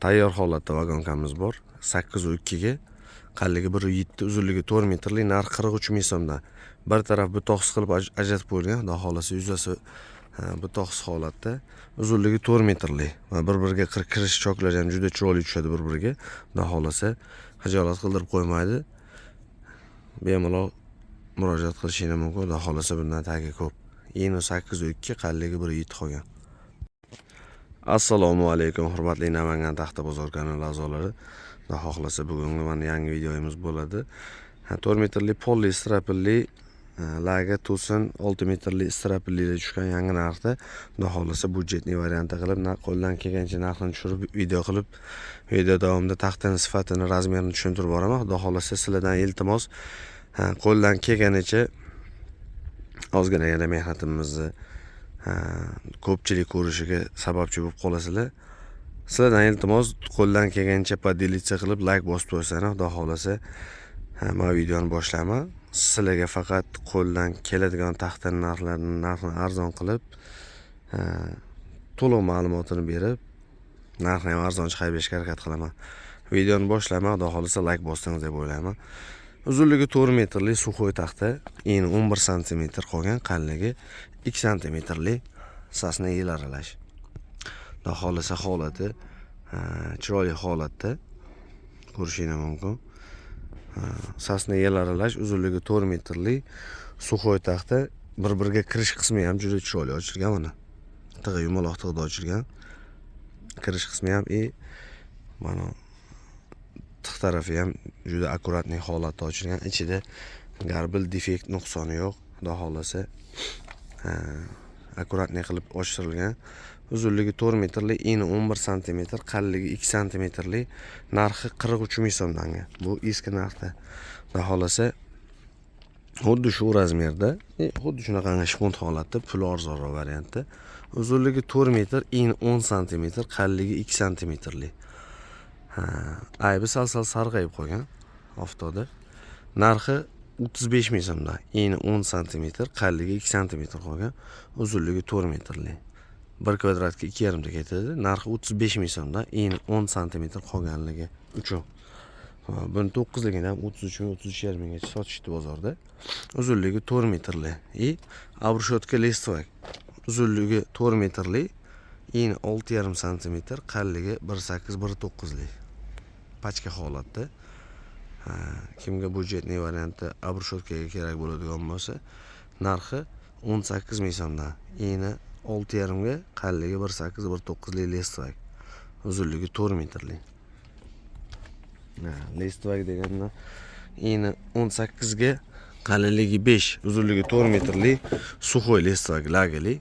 Tayyor holatda vagonkamiz bor. 8.2 ga, qalligi 1.7, uzunligi 4 metrli, narxi 43 ming so'mdan. Bir taraf butoqsiz qilib ajratib qo'yilgan, xudo xolasa yuzasi butoqsiz holatda, uzunligi 4 metrli va bir-biriga kirish choklari ham juda chiroyli tushadi bir-biriga. Xudo xolasa xijolat qildirib qo'ymaydi. Bemalol murojaat qilishingiz mumkin. Xudo xolasa bundan tagi ko'p. Eni 8.2, qalligi 1.7 qolgan. Assalomu alaykum, hurmatli Namangan Taxta bozor kanali a'zolari. Xudo xohlasa bugungi mana yangi videomiz bo'ladi. 4 metrli polli strapilli laga Tucson 6 metrli strapilli tushgan yangi narxda. Xudo xohlasa budjetli variantda qilib, qo'ldan kelgancha narxini tushirib video qilib, video davomida taxtaning sifatini, razmerini tushuntirib boraman. Xudo xohlasa sizlardan iltimos, qo'ldan kelganicha ozginagina mehnatimizni ko'pchilik ko'rishiga sababchi bo'lib qolasizlar. Sizlardan iltimos, qo'ldan kelgancha podelitsiya qilib like bosib qo'ysanglar, xudo xolasa men videoni boshlayman. Sizlarga faqat qo'ldan keladigan taxta narxini arzon qilib, to'liq ma'lumotini berib, narxni ham arzon chiqarib berishga harakat qilaman. Videoni boshlayman, xudo xolasa like bossangiz deb o'ylayman. Uzunligi 4 metrli suxoy taxta, eni 11 sm qolgan, qalligi 2 sm sasna yel aralash. Xudo xolasa holati chiroyli holatda ko'rishingiz mumkin. Sasna yel aralash, uzunligi 4 metrli suxoy taxta, bir-biriga kirish qismi ham juda chiroyli ochilgan mana. Tig'i yumaloq tig'da ochilgan. Kirish qismi ham mana tig' tarafi ham juda akkuratli holatda ochilgan. Ichida garbil, defekt, nuqsoni yo'q. Xudo xolasa akkuratli qilib ochtirilgan. Uzunligi 4 metrli, eni 11 sm, qalligi 2 sm, narxi 43 ming so'mdan. Bu eski narxda. Xudo xolasa xuddi shu razmerda, xuddi shunaqa shpont holatda, pul arzonroq variantda. Uzunligi 4 metr, eni 10 sm, qalligi 2 sm. Aybi sal-sal sarg'ayib qolgan avtoda. Narxi 35 ming so'mdan. Eni 10 sm, qalligi 2 sm qolgan, uzunligi 4 metrli. 1 kvadratga 2,5 ta ketadi. Narxi 35 ming so'mdan, eni 10 sm qolganligi uchun. Buni 9ligini ham 33 ming, 33,5 minggacha sotishdi bozorda. Uzunligi 4 metrli. Обрешетка листвак. Uzunligi 4 metrli, eni 6,5 sm, qalligi 1,8-1,9 lik. Pachka holatda. Kimga budjetli variantda обрешеткаga kerak bo'ladigan bo'lsa, narxi 18 ming so'mdan. Eni 6,5 ga, qalligi 1,8-1,9 lik listvak. Uzunligi 4 metrli. Listvak deganda eni 18 ga, qalligi 5, uzunligi 4 metrli suxoy listvak lagali.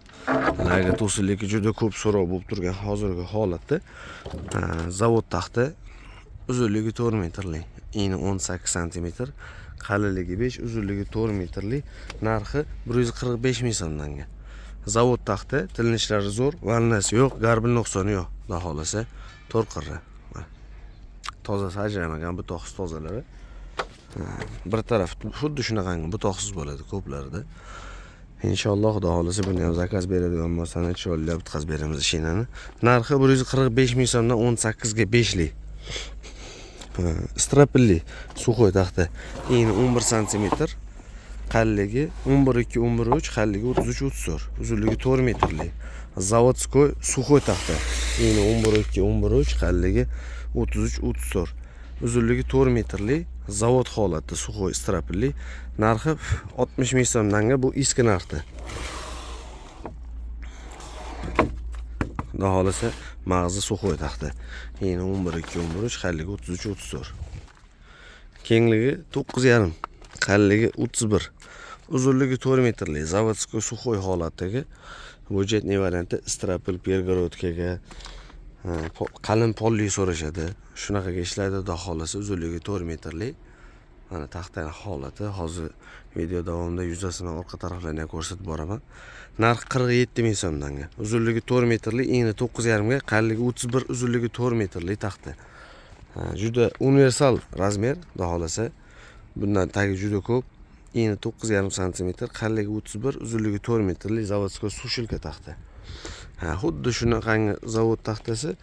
Laga to'sinligi juda ko'p so'rov bo'lib turgan hozirgi holatda. Zavod taxta, uzunligi 4 metrli, eni 18 sm, qalligi 5, uzunligi 4 metrli, narxi 145 ming so'mdan. Zavod taxta, tilinishlari zo'r, valnasi yo'q, garbil nuqsoni yo'q. Xudo xolasa to'rqirra. Tozasi ajramagan, butoqsiz tozalari. Bir taraf xuddi shunaqangi butoqsiz bo'ladi ko'plarida. Inshaalloh, xudo xolasa buni ham zakaz beradigan bo'lsani, chiroyli bitkaz beramiz shinani. Narxi 145 ming so'mdan 18 ga 5 lik. Strapilli suxoy taxta, eni 11 sm, qalligi 11,2, 11,3, qalligi 33, 34, uzunligi 4 metrli. Zavodskoy suxoy taxta, eni 11,2, 11,3, qalligi 33, 34, uzunligi 4 metrli, zavod holatda suxoy strapilli. Narxi 60 ming so'mdan. Bu eski narxda. Xudo xolasa mag'zi suxoy taxta, eni 11,2, 11,3, qalligi 33, 34. Kengligi 9,5, qalligi 31. Uzunligi 4 metrli, zavodskoy suxoy holatdagi budjetli variantda strapil pergorodkaga, qalin polli so'rashadi. Shunaqaga ishlaydi. Xudo xolasa uzunligi 4 metrli. Mana taxtaning holati. Hozir video davomida yuzasini, orqa taraflarini ko'rsatib boraman. Narxi 47 ming so'mdan. Uzunligi 4 metrli, eni 9,5 ga, qalligi 31, uzunligi 4 metrli taxta. Juda universal razmer, xudo xolasa. Bundan tagi juda ko'p. Eni 9,5 sm, qalligi 31, uzunligi 4 metrli zavodskoy sushilka taxta. Xuddi shunaqangi zavod taxtasi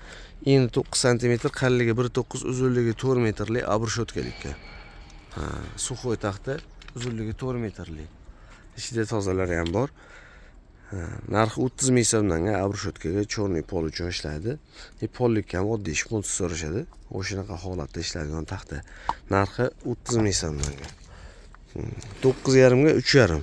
eni 9 sm, qalligi 1.9, uzunligi 4 metrlik обрешетkalikka. Suxoy taxta, uzunligi 4 metrlik. Ichida tozalari ham bor. Narxi 30 ming so'mdan обрешетkaga chorniy pol uchun ishlaydi. Pollikka ham oddiy shponsiz so'rashadi. O'shanaqa holatda ishlaydigan taxta. Narxi 30 ming so'mdan. 9,5 ga 3,5,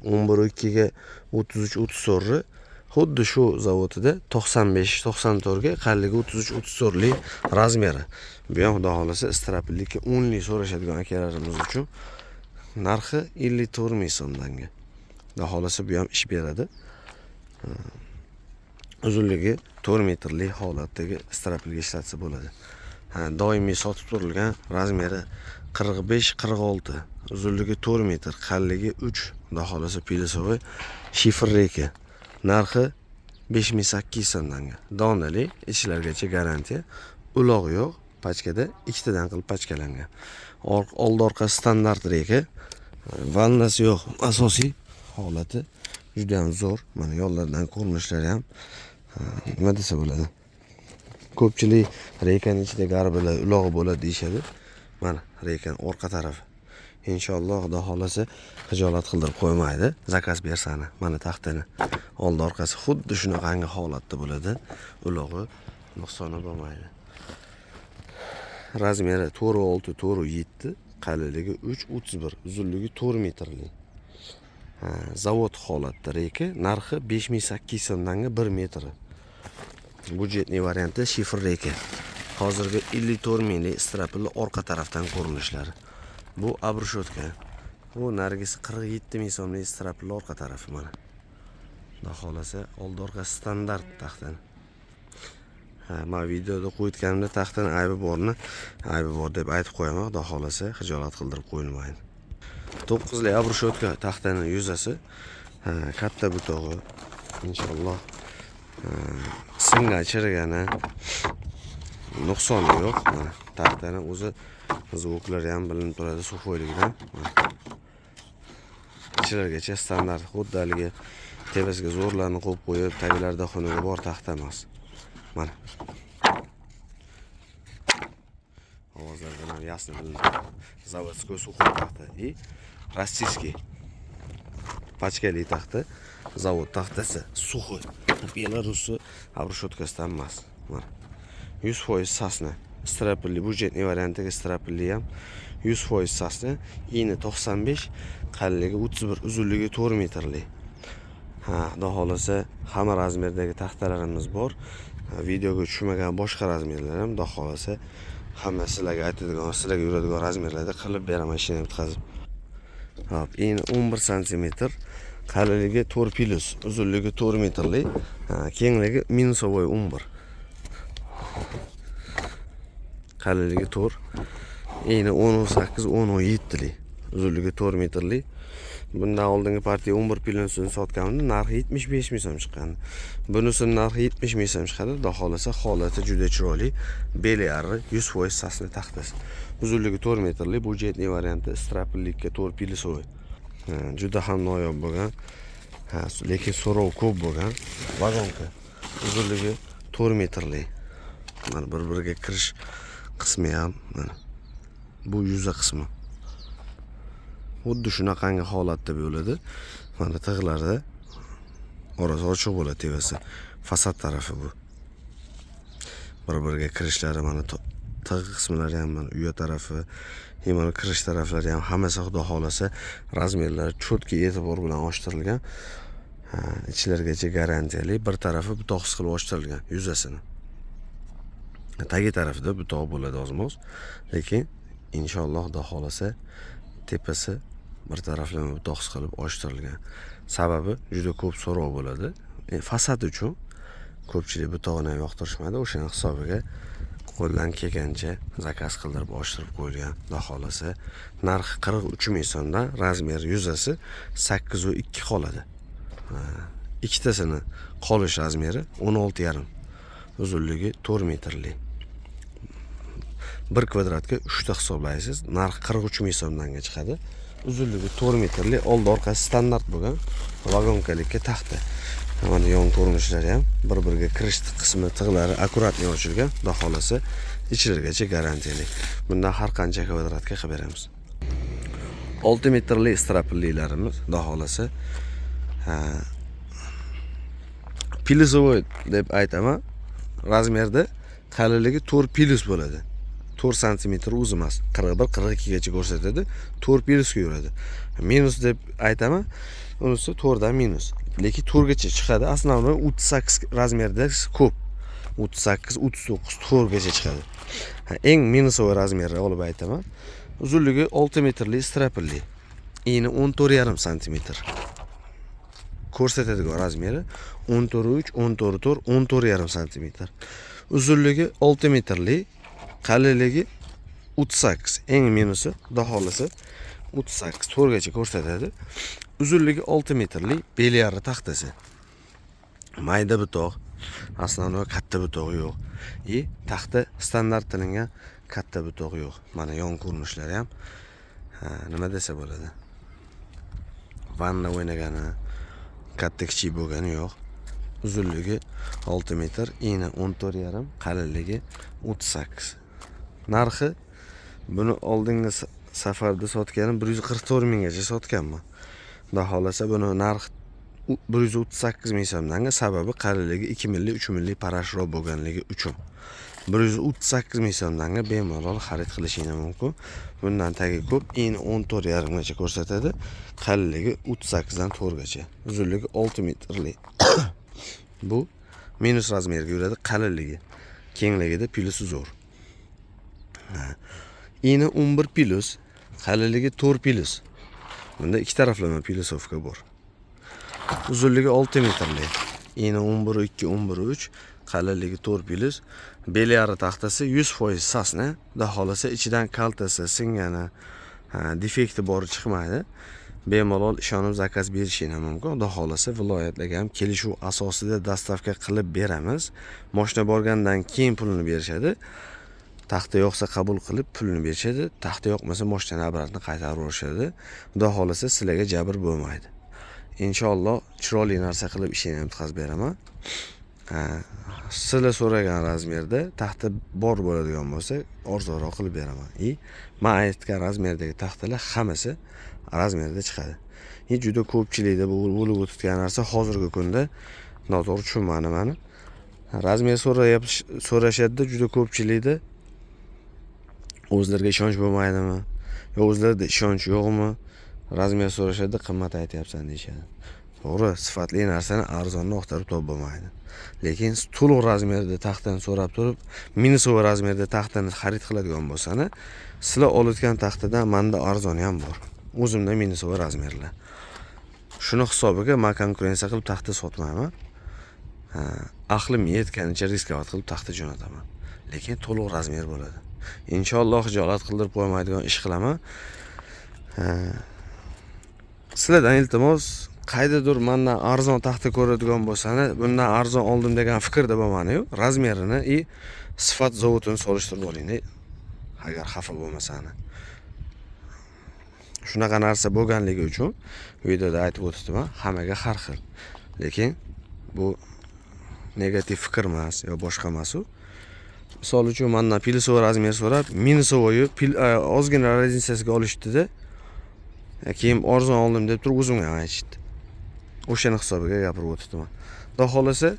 11.2 ga 33-34. Xuddi shu zavodida 95-94 ga, qalligi 33-34lik razmeri. Bu ham xudo xolasa istrapillikka 10 lik so'rashadigan akalarimiz uchun narxi 54 ming so'mdan. Xudo xolasa bu ham ish beradi. Uzunligi 4 metrlik holatdagi istrapilga ishlatsa bo'ladi. Doimiy sotib turilgan, razmeri 45-46, uzunligi 4 metr, qalligi 3, xudo xolasa pilisovый shifr reka. Narxi 5800 so'mdan. Donali, ichlargacha garantiya. Uloq yo'q, pachkada ikkitadan qilib pachkalangan. Old orqa standart reka. Vannasi yo'q. Asosiy holati juda ham zo'r. Mana yo'llardan ko'rinishlari ham nima desa bo'ladi. Ko'pchilik rekaning ichida garbilar, ulog'i bo'ladi deyshadi. Mana rekaning orqa tarafi. Inshaalloh xudo xolasa xijolat qildirib qo'ymaydi. Zakaz bersani. Mana taxtani old orqasi xuddi shunaqangi holatda bo'ladi. Ulog'i nuqsoni bo'lmaydi. Razmeri 4.6-4.7, qalligi 3.31, uzunligi 4 metrlik. Zavod holatda reka, narxi 5800 so'mdan 1 metri. Budjetli varianti shifr reka. Hozirgi 54 minglik strapilli orqa tarafdan ko'rinishlari. Bu обрешетка. Bu nargisi 47 ming so'mlik strapilli orqa tarafi mana. Xudo xolasa old orqa standart taxtani. Men videoda qo'yitganimda taxtaning aybi bor deb aytib qo'yaman. Xudo xolasa xijolat qildirib qo'yilmaydi. 9 lik обрешетка taxtaning yuzasi. Katta butog'i. Inshaalloh singan chirigani nuqsoni yo'q. Mana taxtaning o'zi zvoklari ham bilinib turadi suxoyligidan. Ichlargacha standart, xuddi haligi tepasiga zo'rlarni qo'yib qo'yib, taglarida xunugi bor taxta emas. Mana. Ovozlardan ham yasni bilinadi. Zavodskoy suxoy taxta и rossiyskiy pachkali taxta, zavod taxtasi suxoy. Belarusni обрешеткasidan emas. Mana. 100% sasna. Strapilli, budjetli variantiga strapilli ham 100% sasna, eni 95, qalligi 31, uzunligi 4 metrlik. Xudo xolasa hamma razmerdagi taxtalarimiz bor. Videoga tushmagan boshqa razmerlar ham xudo xolasa hamma sizlarga aytadigan, sizlarga yuradigan razmerlarda qilib beraman, ishini bitkazib. Hop, eni 11 sm, qalligi 4 plus, uzunligi 4 metrlik, kengligi minusovой 11. Qalligi 4, eni 18-17lik, uzunligi 4 metrlik. Bundan oldingi partiya 11 plyonsini sotganimda narxi 75 ming so'm chiqqan. Bunisining narxi 70 ming so'm chiqadi. Xudo xolasa holati juda chiroyli. Belyari 100% sasna taxtasi. Uzunligi 4 metrlik, budjetli varianti, strapillikka 4 pilisovый. Juda ham noyob bo'lgan. Lekin so'rov ko'p bo'lgan. Vagonka. Uzunligi 4 metrlik. Mana bir-biriga kirish qismi ham mana. Bu yuza qismi. Xuddi shunaqangi holatda bo'ladi. Mana tig'larda orasi ochiq bo'ladi tevasi. Fasad tarafi bu. Bir-biriga kirishlari mana tig' qismlari ham mana uya tarafi, mana kirish taraflari ham hammasi xudo xolasa razmerlari cho'tki e'tibor bilan ochtirilgan. Ichlargacha garantiyali, bir tarafi butoqsiz qilib ochtirilgan yuzasini. Tagi tarafida butoq bo'ladi ozmoz, lekin inshaalloh xudo xolasa tepasi bir taraflama butoqsiz qilib ochtirilgan. Sababi juda ko'p so'rov bo'ladi. Fasad uchun ko'pchilik butog'ini yoqtirishmadi, o'shaning hisobiga qo'ldan kelgancha zakaz qildirib ochtirib qo'yilgan. Xudo xolasa narxi 43 ming so'mdan, razmer yuzasi 8.2 qoladi. Ikkitasini qolish razmeri 16,5, uzunligi 4 metrlik. 1 kvadratga 3 ta hisoblaysiz, narxi 43 ming so'mdan chiqadi. Uzunligi 4 metrlik, old orqasi standart bo'lgan vagonkalikka taxta. Mana yon ko'rinishlari ham bir-biriga kirish qismi tig'lari akkuratli ochilgan. Xudo xolasa ichilirgacha garantiyali. Bundan har qancha kvadratga qilib beramiz. 6 metrli strapillilarimiz xudo xolasa pilisovoy deb aytaman. Razmerda qalinligi 4 pilis bo'ladi. 4 sm o'zi emas, 41-42 gacha ko'rsatadi. 4 pilisga yuradi. Minus deb aytaman. Unisi 4 dan minus. Lekin 4 gacha chiqadi. Asnoviy 38 razmerda ko'p. 38, 39, 4 gacha chiqadi. Eng minusovoy razmerni olib aytaman. Uzunligi 6 metrli strapilli. Eni 14,5 sm. Ko'rsatadigan razmeri 14,3, 14,4, 14,5 sm. Uzunligi 6 metrli, qalinligi 38. Eng minusi xudo xolasa 38 4 gacha ko'rsatadi. Uzunligi 6 metrli belyari taxtasi. Mayda butoq, asnoviy katta butoq yo'q. Taxta standartlangan katta butoq yo'q. Mana yon ko'rinishlari ham nima desa bo'ladi. Vanna o'ynagani, katta kichik bo'lgani yo'q. Uzunligi 6 metr, eni 14,5, qalinligi 38. Narxi buni oldingi safarda sotganim 144 minggacha sotganman. Xudo xolasa buni narxi 138 ming so'mdan, sababi qalinligi 2 milli, 3 milli parashroq bo'lganligi uchun. 138 ming so'mdan bemalol xarid qilishingiz mumkin. Bundan tagi ko'p, eni 14,5 gacha ko'rsatadi, qalinligi 38 dan 4 gacha. Uzunligi 6 metrli. Bu minus razmerga yuradi, qalinligi. Kengligida pilusi zo'r. Eni 11 pilus, qalinligi 4 pilus. Bunda ikki taraflama pilusovka bor. Uzunligi 6 metrli. Eni 11,2, 11,3, qalinligi 4 pilus. Belyari taxtasi 100% sasna. Xudo xolasa ichidan kaltasi, singani, defekti bor chiqmaydi. Bemalol ishonib zakaz berishingiz mumkin. Xudo xolasa viloyatlarga ham kelishuv asosida dastavka qilib beramiz. Mashina borgandan keyin pulini berishadi. Taxta yo'qsa qabul qilib pulini berishadi. Taxta yo'qmasa mashinani obratni qaytarib yuborishadi. Xudo xolasa sizlarga jabr bo'lmaydi. Inshaalloh chiroyli narsa qilib ishini ham bitkazib beraman. Sizlar so'ragan razmerda taxta bor bo'ladigan bo'lsa, arzonroq qilib beraman. Men aytgan razmerdagi taxtalar hammasi razmerda chiqadi. Juda ko'pchilikda bu bo'lib o'tgan narsa hozirgi kunda noto'g'ri tushunmani meni. Razmer so'rashadi juda ko'pchilikda o'zlariga ishonch bo'lmaydimi? Yo o'zlarida ishonch yo'qmi? Razmer so'rashadi, qimmat aytyapsan deyshadi. To'g'ri, sifatli narsani arzonni oqtarib topolmaydi. Lekin to'liq razmerda taxtani so'rab turib, minusovoy razmerda taxtani xarid qiladigan bo'lsani, sizlar olayotgan taxtadan menda arzoni ham bor. O'zimda minusovoy razmerlar. Shuni hisobiga men konkurensiya qilib taxta sotmayman. Aqlim yetganicha riskovat qilib taxta jo'nataman. Lekin to'liq razmer bo'ladi. Inshaalloh xijolat qildirib qo'ymaydigan ish qilaman. Sizlardan iltimos, qaydadir mendan arzon taxta ko'radigan bo'lsani, bundan arzon oldim degan fikrda bo'lmani-yu, razmerini sifat zavodini solishtirib oling, agar xafa bo'lmasani. Shunaqa narsa bo'lganligi uchun videoda aytib o'tibman, hammaga har xil. Lekin bu negativ fikr emas yo boshqa emas u. Misol uchun mendan pilisovoy razmer so'rab, minusovoy ozgina razницasiga olishdi-da. Keyin arzon oldim deb turib o'zimga aytishdi. O'shani hisobiga gapirib o'tibman. Xudo xolasa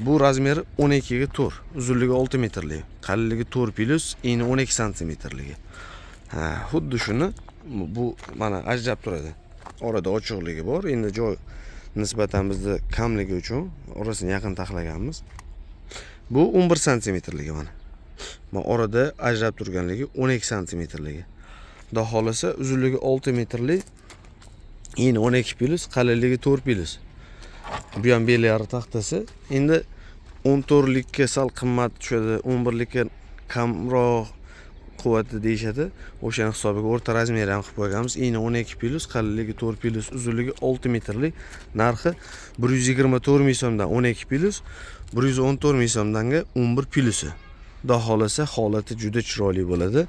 bu razmeri 12 ga 4, uzunligi 6 metrli, qalinligi 4 plus, eni 12 santimetrligi. Xuddi shuni bu mana ajrab turadi. Orada ochiqligi bor. Endi joy nisbatan bizda kamligi uchun orasini yaqin taxlaganmiz. Bu 11 santimetrligi mana. Men orada ajrab turganligi 12 santimetrligi. Xudo xolasa uzunligi 6 metrli, eni 12 plus, qalinligi 4 plus. Bu ham belyari taxtasi. Endi 14 likka sal qimmat tushadi, 11 likka kamroq quvvatli deyshadi. O'shani hisobiga o'rta razmer ham qilib qo'yganmiz. Eni 12 plus, qalinligi 4 plus, uzunligi 6 metrli. Narxi 124 ming so'mdan 12 plus, 114 ming so'mdanga 11 plusi. Xudo xolasa holati juda chiroyli bo'ladi.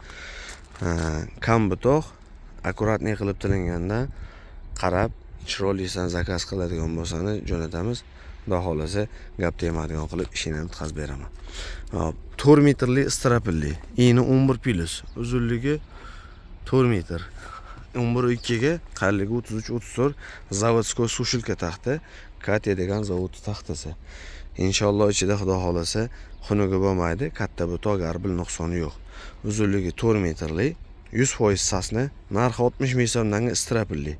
Kam butoq, akkuratni qilib tilinganda qarab chiroylisan zakaz qiladigan bo'lsani jo'natamiz. Xudo xolasa gap tegmaydigan qilib ishini ham bitkazib beraman. 4 metrli strapilli, eni 11 plus, uzunligi 4 metr. 11.2 ga, qalinligi 33-34, zavodskoy sushilka taxta, Katya degan zavod taxtasi. Inshaalloh ichida xudo xolasa xunugi bo'lmaydi, katta butoq garbil nuqsoni yo'q. Uzunligi 4 metrli, 100% sasna, narxi 60 ming so'mdan strapilli.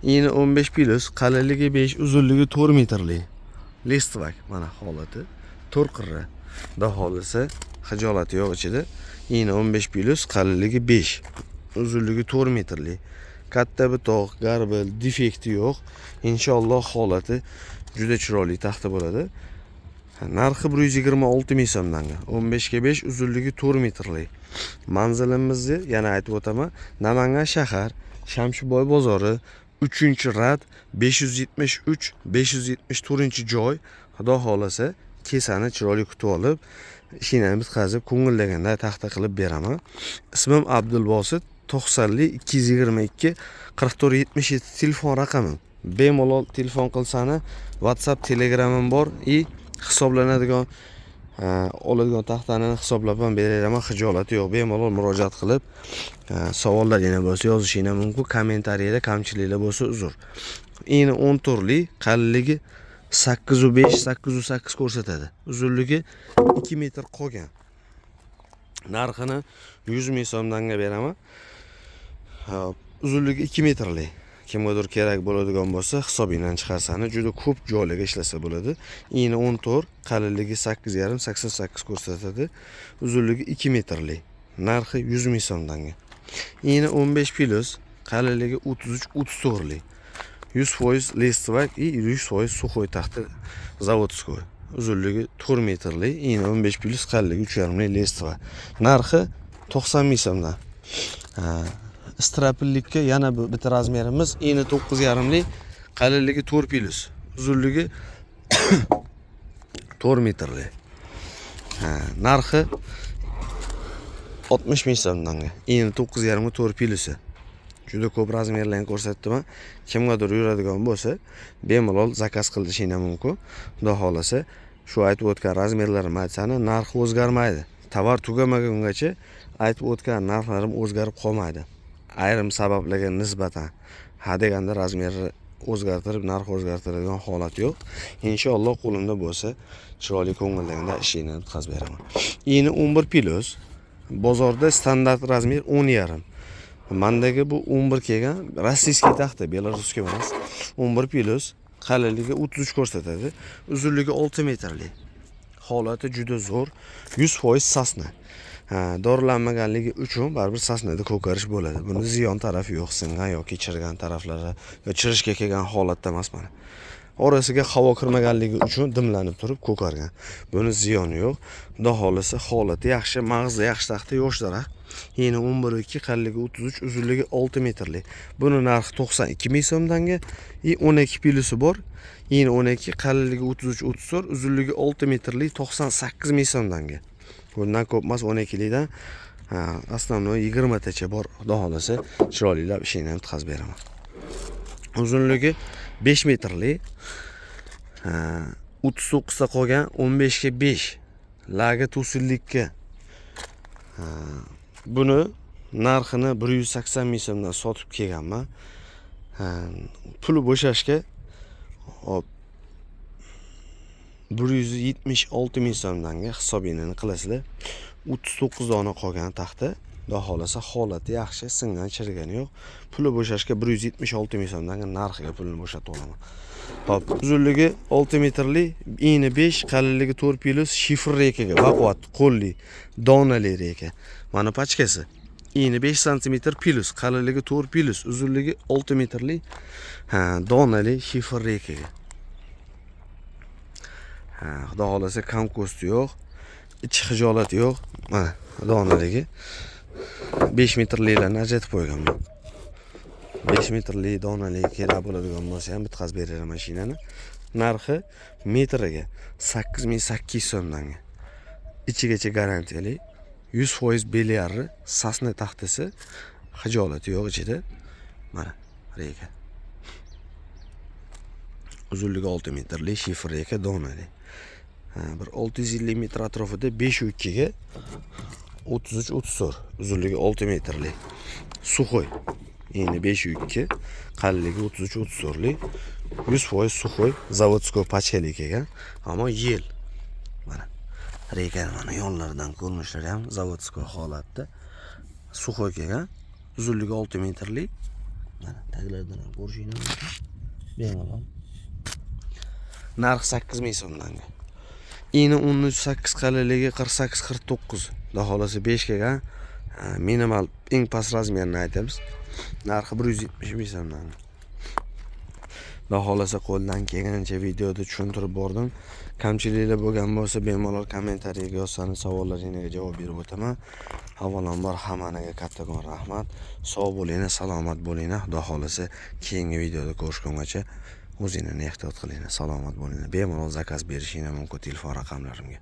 Eni 15 plus, qalinligi 5, uzunligi 4 metrli. Listvak mana holati 4 qirra. Xudo xolasa xijolati yo'q ichida. Eni 15 plus, qalinligi 5, uzunligi 4 metrli. Katta butoq, garbil, defekti yo'q. Inshaalloh holati juda chiroyli taxta bo'ladi. Narxi 126 ming so'mdan. 15 ga 5, uzunligi 4 metrli. Manzilimizni yana aytib o'taman. Namangan shahar, Shamshiboy bozori, 3-rad, 573-574-joy. Xudo xolasa kesani chiroyli kutib olib, ishini bitkazib, ko'ngillaganda taxta qilib beraman. Ismim Abdulbosit, 90li 222 4477 telefon raqamim. Bemalol telefon qilsani, WhatsApp, Telegramim bor. Hisoblanadigan oladigan taxtani hisoblab ham beraman, xijolati yo'q. Bemalol murojaat qilib, savollar yana bo'lsa yozishingiz mumkin. Kommentariyada kamchiliklar bo'lsa uzr. Eni 10 turli, qalinligi 8.5, 8.8 ko'rsatadi. Uzunligi 2 metr qolgan. Narxini 100 ming so'mdan beraman. Uzunligi 2 metrli. Kimgadir kerak bo'ladigan bo'lsa, hisobingdan chiqarsani, juda ko'p joylarga ishlasa bo'ladi. Eni 14, qalinligi 8.5, 88 ko'rsatadi. Uzunligi 2 metrli. Narxi 100 ming so'mdan. Eni 15 plus, qalinligi 33-34li. 100% listvak, 100% suxoy taxta zavodskoy. Uzunligi 4 metrli, eni 15 plus, qalinligi 3.5li listvak. Narxi 90 ming so'mdan. Strapillikka yana bitta razmerimiz, eni 9.5li, qalinligi 4 plus, uzunligi 4 metrli. Narxi 60 ming so'mdan. Eni 9.5 4 plusi. Juda ko'p razmerlarni ko'rsatdim. Kimgadir yuradigan bo'lsa, bemalol zakaz qilishingiz mumkin. Xudo xolasa, shu aytib o'tgan razmerlarimni aytsani, narxi o'zgarmaydi. Tovar tugamagungacha aytib o'tgan narxlarim o'zgarib qolmaydi. Ayrim sabablarga nisbatan deganda razmerni o'zgartirib, narx o'zgartiradigan holat yo'q. Inshaalloh qo'limda bo'lsa, chiroyli ko'ngillaganda ishini bitkazib beraman. Eni 11 plus, bozorda standart razmer 10.5. Mendagi bu 11 kelgan, rossiyskiy taxta, beloruskiy emas. 11 plus, qalinligi 33 ko'rsatadi. Uzunligi 6 metrli. Holati juda zo'r, 100% sasna. Dorilanmaganligi uchun baribir sasnada ko'karish bo'ladi. Buni ziyon tarafi yo'q, singan yoki chirgan taraflari va chirishga kelgan holatda emas mana. Orasiga havo kirmaganligi uchun dimlanib turib ko'kargan. Buni ziyoni yo'q. Xudo xolasa holati yaxshi, mag'zi yaxshi taxta, yosh daraxt. Eni 11.2, qalinligi 33, uzunligi 6 metrli. Buni narxi 92 ming so'mdan, 12 plusi bor. Eni 12, qalinligi 33-34, uzunligi 6 metrli, 98 ming so'mdan. Bundan ko'p emas, 12likdan основной 20 tacha bor. Xudo xolasa chiroylilab ishini ham bitkazib beraman. Uzunligi 5 metrli, 39 ta qolgan, 15 ga 5. Laga to'sillikka. Buni narxini 180 ming so'mdan sotib kelganman. Puli bo'shashga 176 ming so'mdan hisobini qilasizlar. 39 dona qolgan taxta. Xudo xolasa holati yaxshi, singan, chirgani yo'q. Puli bo'shashga 176 ming so'mdan narxiga pulni bo'shatib olaman. Hop, uzunligi 6 metrli, eni 5, qalinligi 4 plus, shifr rekaga, baquvvat, qo'lli, donali reka. Mana pachkasi. Eni 5 cm plus, qalinligi 4 plus, uzunligi 6 metrli, donali shifr rekaga. Xudo xolasa kamko'sti yo'q, ichi xijolati yo'q. Mana donaligi 5 metrliklarni ajratib qo'yganman. 5 metrli donali kerak bo'ladigan bo'lsa ham bitkazib beraman mashinani. Narxi metriga 8800 so'mdan. Ichigacha garantiyali, 100% belyari, sasna taxtasi, xijolati yo'q ichida. Mana reka. uzunligi 6 metrli shifr eka donali. Bir 650 metr atrofida 5.2 ga 33-34 uzunligi 6 metrli suxoy. Eni 5.2, qalinligi 33-34lik. 100% suxoy, zavodskoy pachelik ekan. Ammo yel. Mana rekan mana yonlaridan ko'rinishlari ham zavodskoy holatda. Suxoy kelgan. Uzunligi 6 metrlik. Mana taglardan ham ko'rishingiz mumkin. Bemalol. Narx 8 ming so'mdan. Eni 13.8 qalinligi 48-49. Xudo xolasa 5 kelgan. Minimal eng past razmerni aytamiz. Narxi 170 ming so'mdan. Xudo xolasa qo'ldan kelgancha videoda tushuntirib bordim. Kamchiliklar bo'lgan bo'lsa bemalol kommentariyaga yozsangiz savollaringizga javob berib o'taman. Avvalambor hammaniga kattakon rahmat. Sog' bo'linglar, salomat bo'linglar. Xudo xolasa keyingi videoda ko'rishgungacha o'zingizni ehtiyot qilinglar, salomat bo'linglar. Bemalol zakaz berishingiz mumkin telefon raqamlarimga.